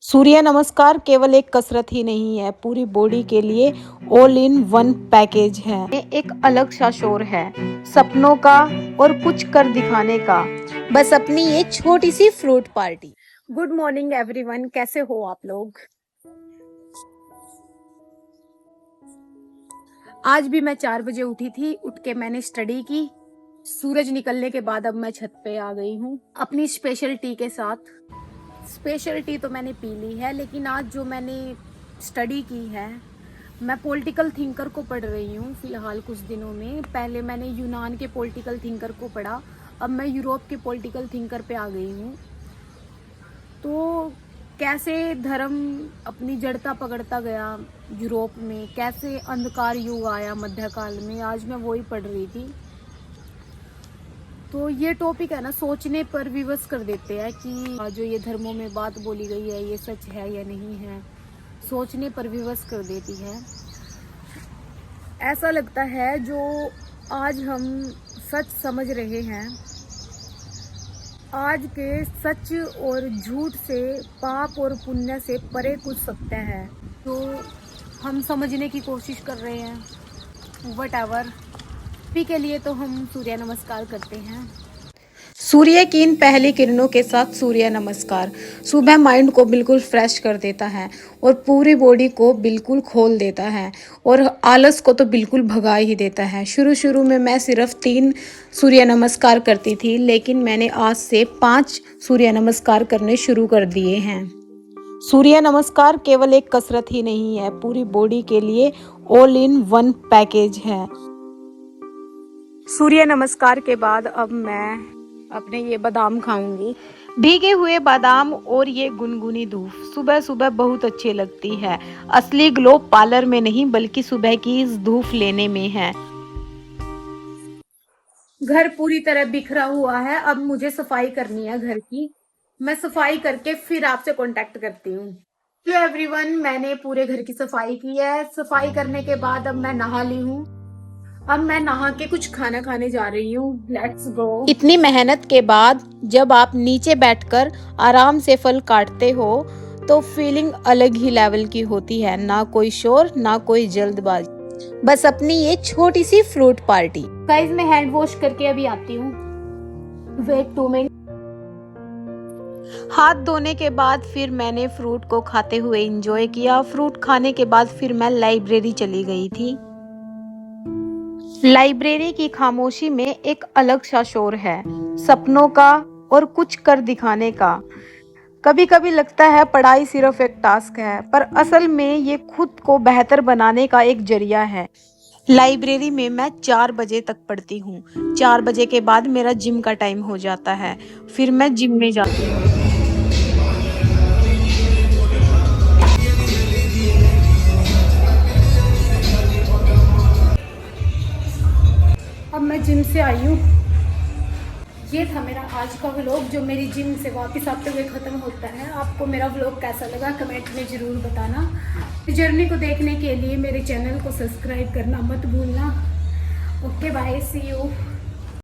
सूर्य नमस्कार केवल एक कसरत ही नहीं है, पूरी बॉडी के लिए ऑल इन वन पैकेज है। एक अलग सा शोर है सपनों का और कुछ कर दिखाने का, बस अपनी ये छोटी सी fruit party. Good morning everyone, कैसे हो आप लोग। आज भी मैं 4 बजे उठी थी। उठ के मैंने स्टडी की। सूरज निकलने के बाद अब मैं छत पे आ गई हूँ अपनी स्पेशल टी के साथ। स्पेशल टी तो मैंने पी ली है, लेकिन आज जो मैंने स्टडी की है, मैं पॉलिटिकल थिंकर को पढ़ रही हूँ फिलहाल कुछ दिनों में। पहले मैंने यूनान के पॉलिटिकल थिंकर को पढ़ा, अब मैं यूरोप के पॉलिटिकल थिंकर पे आ गई हूँ। तो कैसे धर्म अपनी जड़ता पकड़ता गया यूरोप में, कैसे अंधकार युग आया मध्यकाल में, आज मैं वही पढ़ रही थी। तो ये टॉपिक है ना, सोचने पर विवश कर देते हैं कि जो ये धर्मों में बात बोली गई है ये सच है या नहीं है। सोचने पर विवश कर देती है। ऐसा लगता है जो आज हम सच समझ रहे हैं, आज के सच और झूठ से, पाप और पुण्य से परे कुछ सत्य है, तो हम समझने की कोशिश कर रहे हैं। व्हाटएवर, अभी के लिए तो हम सूर्य नमस्कार करते हैं। सूर्य की इन पहली किरणों के साथ सूर्य नमस्कार सुबह माइंड को बिल्कुल फ्रेश कर देता है और पूरी बॉडी को बिल्कुल खोल देता है और आलस को तो बिल्कुल भगा ही देता है। शुरू में मैं सिर्फ 3 सूर्य नमस्कार करती थी, लेकिन मैंने आज से 5 सूर्य नमस्कार करने शुरू कर दिए हैं। सूर्य नमस्कार केवल एक कसरत ही नहीं है, पूरी बॉडी के लिए ऑल इन वन पैकेज है। सूर्य नमस्कार के बाद अब मैं अपने ये बादाम खाऊंगी। भीगे हुए बादाम और ये गुनगुनी धूप सुबह सुबह बहुत अच्छी लगती है। असली ग्लो पार्लर में नहीं, बल्कि सुबह की इस धूप लेने में है। घर पूरी तरह बिखरा हुआ है, अब मुझे सफाई करनी है घर की। मैं सफाई करके फिर आपसे कांटेक्ट करती हूँ। तो एवरीवन, मैंने पूरे घर की सफाई की है। सफाई करने के बाद अब मैं नहा ली हूँ। अब मैं नहा के कुछ खाना खाने जा रही हूँ। Let's go. इतनी मेहनत के बाद जब आप नीचे बैठकर आराम से फल काटते हो तो फीलिंग अलग ही लेवल की होती है। ना कोई शोर, ना कोई जल्दबाजी, बस अपनी ये छोटी सी फ्रूट पार्टी। गाइस, मैं हैंड वॉश करके अभी आती हूँ। Wait 2 minute. हाथ धोने के बाद फिर मैंने फ्रूट को खाते हुए एंजॉय किया। फ्रूट खाने के बाद फिर मैं लाइब्रेरी चली गई थी। लाइब्रेरी की खामोशी में एक अलग सा शोर है सपनों का और कुछ कर दिखाने का। कभी कभी लगता है पढ़ाई सिर्फ एक टास्क है, पर असल में ये खुद को बेहतर बनाने का एक जरिया है। लाइब्रेरी में मैं 4 बजे तक पढ़ती हूँ। 4 बजे के बाद मेरा जिम का टाइम हो जाता है, फिर मैं जिम में जाती हूँ। अब मैं जिम से आई हूँ। ये था मेरा आज का व्लॉग, जो मेरी जिम से वापस आते हुए ख़त्म होता है। आपको मेरा व्लॉग कैसा लगा कमेंट में ज़रूर बताना। जर्नी को देखने के लिए मेरे चैनल को सब्सक्राइब करना मत भूलना। Okay bye, see you.